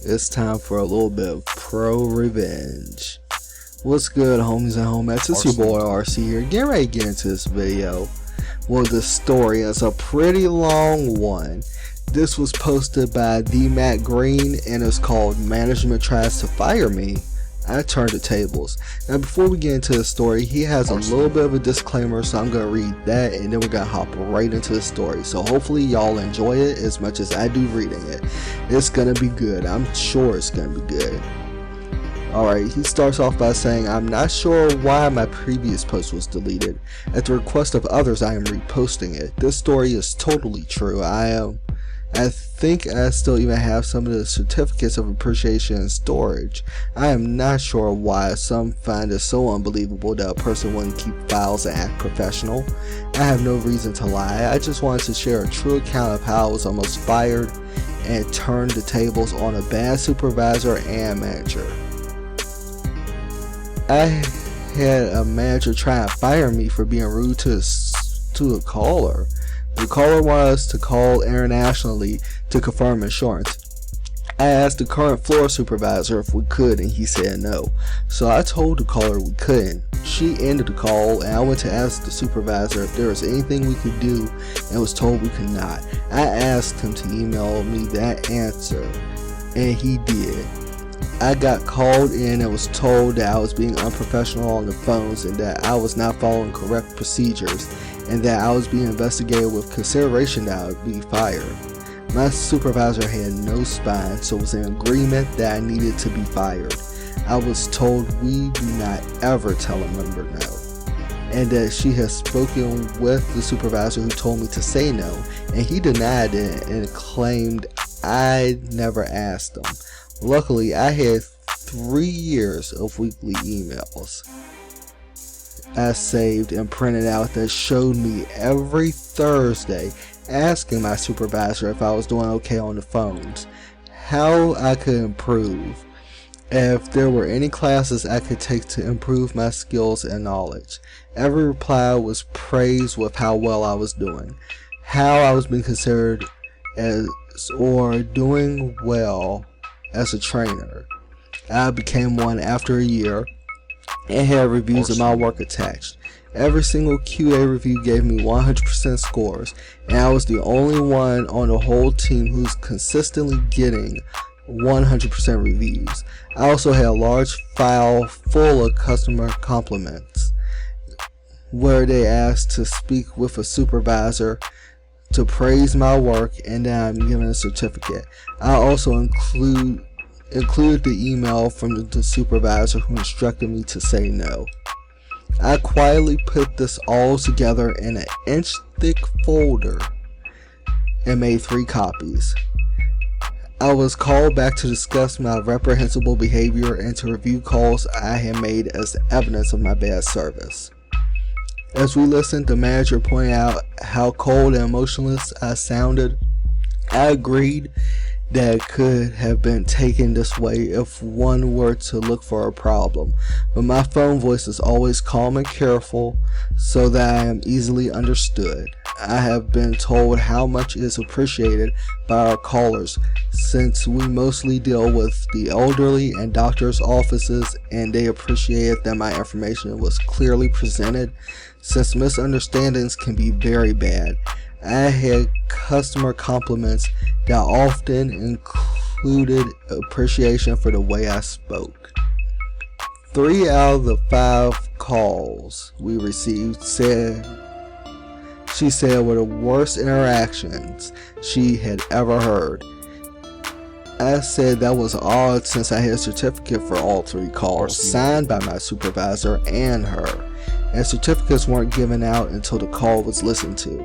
It's time for a little bit of ProRevenge. What's good, homies and homies? It's your boy RC here. Get ready to get into this video. Well, the story is a pretty long one. This was posted by the Matt Green and it's called "Management Tries to Fire Me. I Turned the Tables." Now, before we get into the story, he has a little bit of a disclaimer, so I'm gonna read that and then we're gonna hop right into the story. So hopefully y'all enjoy it as much as I do reading it. It's gonna be good. I'm sure it's gonna be good. Alright, he starts off by saying, "I'm not sure why my previous post was deleted. At the request of others, I am reposting it. This story is totally true. I think I still even have some of the certificates of appreciation in storage. I am not sure why some find it so unbelievable that a person wouldn't keep files and act professional. I have no reason to lie. I just wanted to share a true account of how I was almost fired and turned the tables on a bad supervisor and manager. I had a manager try and fire me for being rude to a caller. The caller wanted us to call internationally to confirm insurance. I asked the current floor supervisor if we could and he said no. So I told the caller we couldn't. She ended the call and I went to ask the supervisor if there was anything we could do and was told we could not. I asked him to email me that answer and he did. I got called in and was told that I was being unprofessional on the phones and that I was not following correct procedures and that I was being investigated with consideration that I would be fired. My supervisor had no spine, so was in agreement that I needed to be fired. I was told we do not ever tell a member no, and that she has spoken with the supervisor who told me to say no, and he denied it and claimed I never asked him. Luckily, I had 3 years of weekly emails I saved and printed out that showed me every Thursday asking my supervisor if I was doing okay on the phones, how I could improve, if there were any classes I could take to improve my skills and knowledge. Every reply was praised with how well I was doing, how I was being considered as or doing well as a trainer. I became one after a year and had reviews of my work attached. Every single QA review gave me 100% scores, and I was the only one on the whole team who's consistently getting 100% reviews. I also had a large file full of customer compliments where they asked to speak with a supervisor to praise my work and then I'm given a certificate. I also included the email from the supervisor who instructed me to say no. I quietly put this all together in an inch-thick folder and made 3 copies. I was called back to discuss my reprehensible behavior and to review calls I had made as evidence of my bad service. As we listened, the manager pointed out how cold and emotionless I sounded. I agreed that it could have been taken this way if one were to look for a problem, but my phone voice is always calm and careful so that I am easily understood. I have been told how much is appreciated by our callers since we mostly deal with the elderly and doctors' offices, and they appreciated that my information was clearly presented since misunderstandings can be very bad. I had customer compliments that often included appreciation for the way I spoke. 3 out of the 5 calls we received she said were the worst interactions she had ever heard. I said that was odd since I had a certificate for all 3 calls signed by my supervisor and her, and certificates weren't given out until the call was listened to.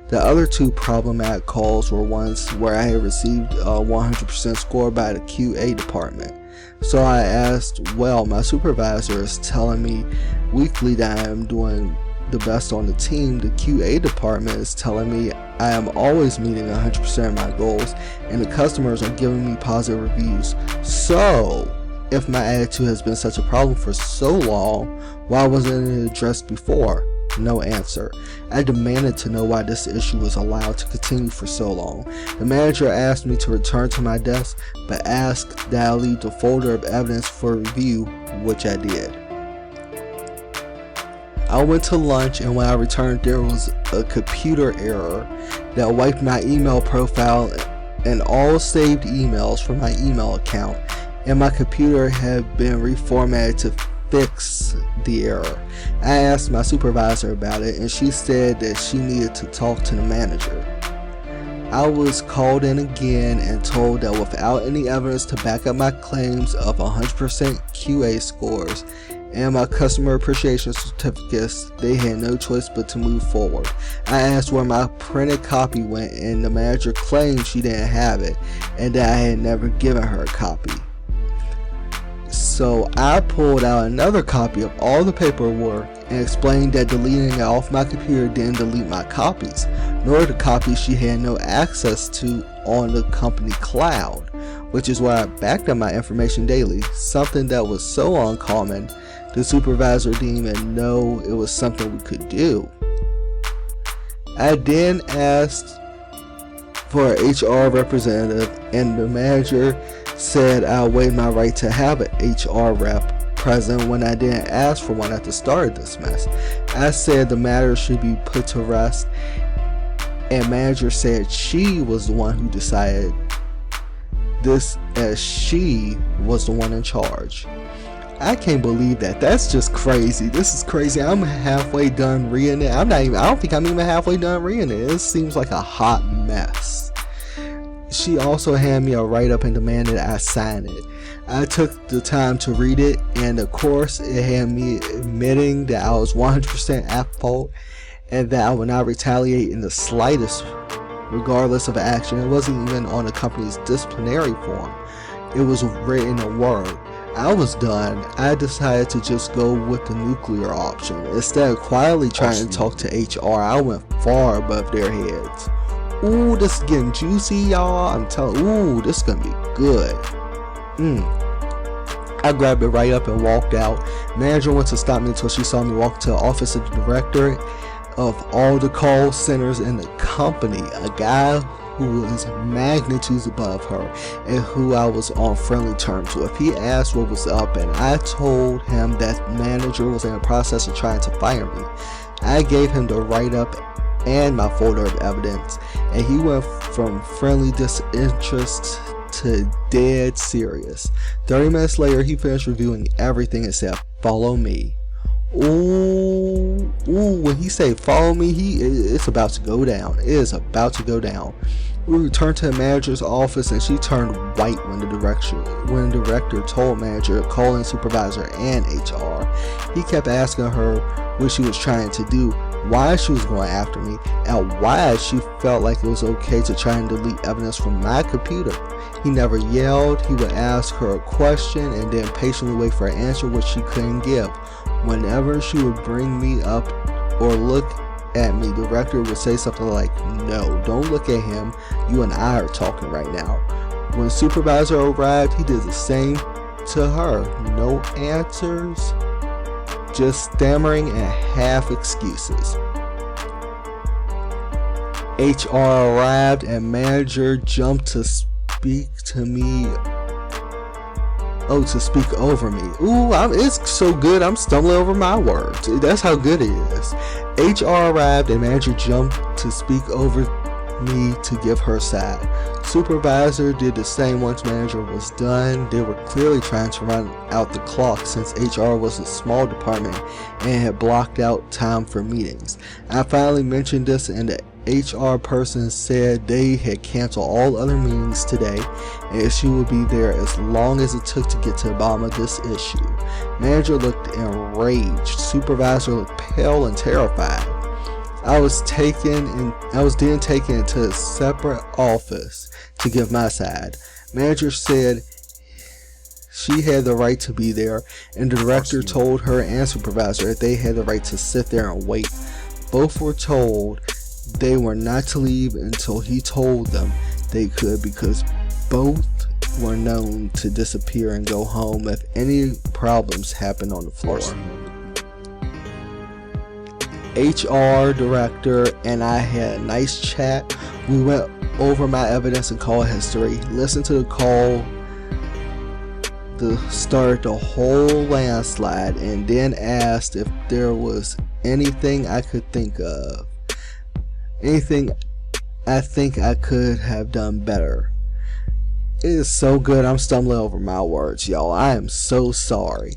The other 2 problematic calls were ones where I had received a 100% score by the QA department. So I asked, well, my supervisor is telling me weekly that I am doing the best on the team. The QA department is telling me I am always meeting 100% of my goals, and the customers are giving me positive reviews. So, if my attitude has been such a problem for so long, why wasn't it addressed before? No answer. I demanded to know why this issue was allowed to continue for so long. The manager asked me to return to my desk, but asked that I leave the folder of evidence for review, which I did. I went to lunch, and when I returned, there was a computer error that wiped my email profile and all saved emails from my email account, and my computer had been reformatted to fix the error. I asked my supervisor about it, and she said that she needed to talk to the manager. I was called in again and told that without any evidence to back up my claims of 100% QA scores and my customer appreciation certificates, they had no choice but to move forward. I asked where my printed copy went, and the manager claimed she didn't have it and that I had never given her a copy. So I pulled out another copy of all the paperwork and explained that deleting it off my computer didn't delete my copies, nor the copies she had no access to on the company cloud, which is where I backed up my information daily, something that was so uncommon the supervisor didn't even know it was something we could do. I then asked for an HR representative, and the manager said I waived my right to have an HR rep present when I didn't ask for one at the start of this mess. I said the matter should be put to rest, and manager said she was the one who decided this, as she was the one in charge. I can't believe that. That's just crazy. This is crazy. I'm halfway done reading it. I don't think I'm even halfway done reading it. It seems like a hot mess. She also handed me a write-up and demanded I sign it. I took the time to read it, and of course it had me admitting that I was 100% at fault and that I would not retaliate in the slightest regardless of action. It wasn't even on the company's disciplinary form. It was written in Word. I was done. I decided to just go with the nuclear option. Instead of quietly trying to talk to HR, I went far above their heads. Ooh, this is getting juicy, y'all. I'm telling ooh, this is gonna be good. I grabbed it right up and walked out. Manager went to stop me until she saw me walk to the office of the director of all the call centers in the company, a guy who was magnitudes above her and who I was on friendly terms with. He asked what was up, and I told him that the manager was in the process of trying to fire me. I gave him the write-up and my folder of evidence, and he went from friendly disinterest to dead serious. 30 minutes later, he finished reviewing everything and said, "Follow me." Ooh, when he said follow me, it's about to go down. It is about to go down. We returned to the manager's office, and she turned white when the director told manager, calling supervisor and HR. He kept asking her what she was trying to do, why she was going after me, and why she felt like it was okay to try and delete evidence from my computer. He never yelled. He would ask her a question and then patiently wait for an answer which she couldn't give. Whenever she would bring me up or look at me, the director would say something like, "No, don't look at him. You and I are talking right now." When supervisor arrived, he did the same to her. No answers, just stammering and half excuses. HR arrived, and manager jumped to speak to me. To speak over me. Ooh, it's so good I'm stumbling over my words. That's how good it is. HR arrived, and manager jumped to speak over me to give her side. Supervisor did the same once manager was done. They were clearly trying to run out the clock since HR was a small department and had blocked out time for meetings. I finally mentioned this, and the HR person said they had canceled all other meetings today and she would be there as long as it took to get to the bottom of this issue. Manager looked enraged. Supervisor looked pale and terrified. I was then taken into a separate office to give my side. Manager said she had the right to be there, and the director told her and supervisor that they had the right to sit there and wait. Both were told they were not to leave until he told them they could, because both were known to disappear and go home if any problems happened on the floor. HR director and I had a nice chat. We went over my evidence and call history, listened to the call to start the whole landslide, and then asked if there was anything I could think of. Anything I think I could have done better. It is so good I'm stumbling over my words, y'all. I am so sorry.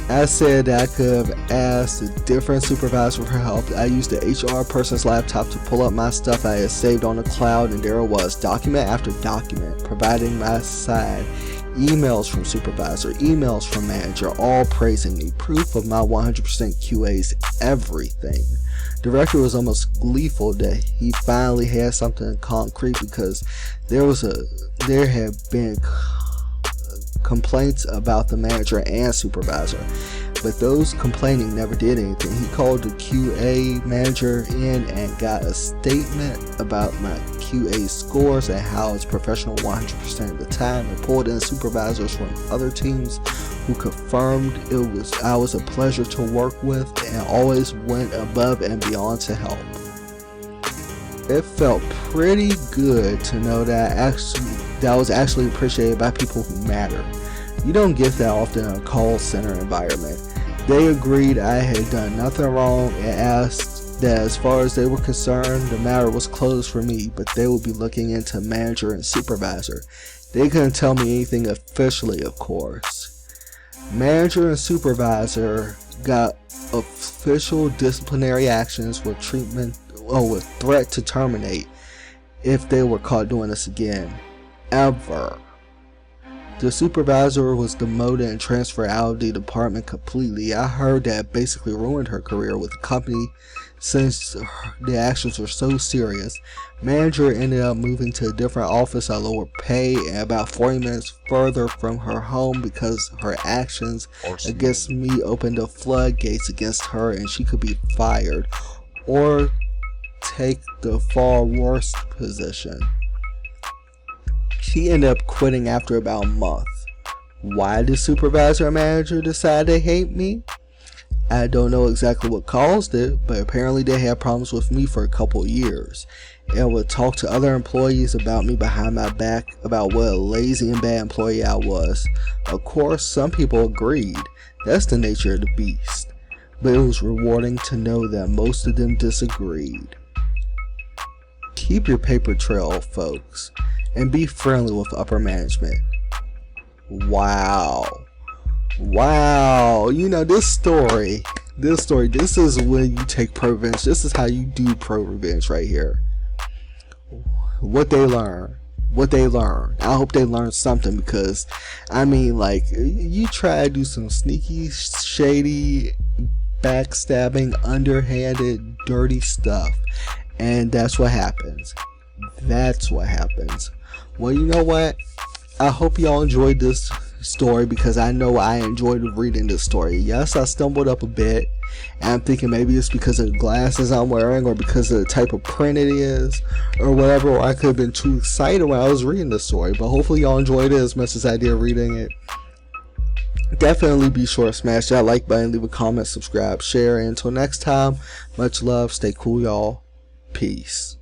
I said that I could have asked a different supervisor for help. I used the HR person's laptop to pull up my stuff I had saved on the cloud, and there it was, document after document, providing my side. Emails from supervisor, emails from manager, all praising me. Proof of my 100% QA's everything. Director was almost gleeful that he finally had something concrete, because there had been complaints about the manager and supervisor, but those complaining never did anything. He called the QA manager in and got a statement about my QA scores and how it's professional 100% of the time, and pulled in supervisors from other teams who confirmed I was a pleasure to work with and always went above and beyond to help. It felt pretty good to know that I was actually appreciated by people who matter. You don't get that often in a call center environment. They agreed I had done nothing wrong and asked that as far as they were concerned, the matter was closed for me, but they would be looking into manager and supervisor. They couldn't tell me anything officially, of course. Manager and supervisor got official disciplinary actions with threat to terminate if they were caught doing this again. Ever. The supervisor was demoted and transferred out of the department completely. I heard that basically ruined her career with the company since the actions were so serious. Manager ended up moving to a different office at lower pay and about 40 minutes further from her home, because her actions against me opened the floodgates against her, and she could be fired or take the far worse position. She ended up quitting after about a month. Why did supervisor and manager decide they hate me? I don't know exactly what caused it, but apparently they had problems with me for a couple of years and would talk to other employees about me behind my back about what a lazy and bad employee I was. Of course, some people agreed. That's the nature of the beast. But it was rewarding to know that most of them disagreed. Keep your paper trail, folks, and be friendly with upper management. Wow. You know, this story, this is when you take ProRevenge. This is how you do ProRevenge right here. What they learn. I hope they learned something, because, I mean, like, you try to do some sneaky, shady, backstabbing, underhanded, dirty stuff, and that's what happens. Well, you know what? I hope y'all enjoyed this story, because I know I enjoyed reading this story. Yes, I stumbled up a bit, and I'm thinking maybe it's because of the glasses I'm wearing, or because of the type of print it is, or whatever, or I could have been too excited when I was reading the story. But hopefully y'all enjoyed it as much as I did reading it. Definitely be sure to smash that like button, leave a comment, subscribe, share, and until next time, much love, stay cool, y'all. Peace.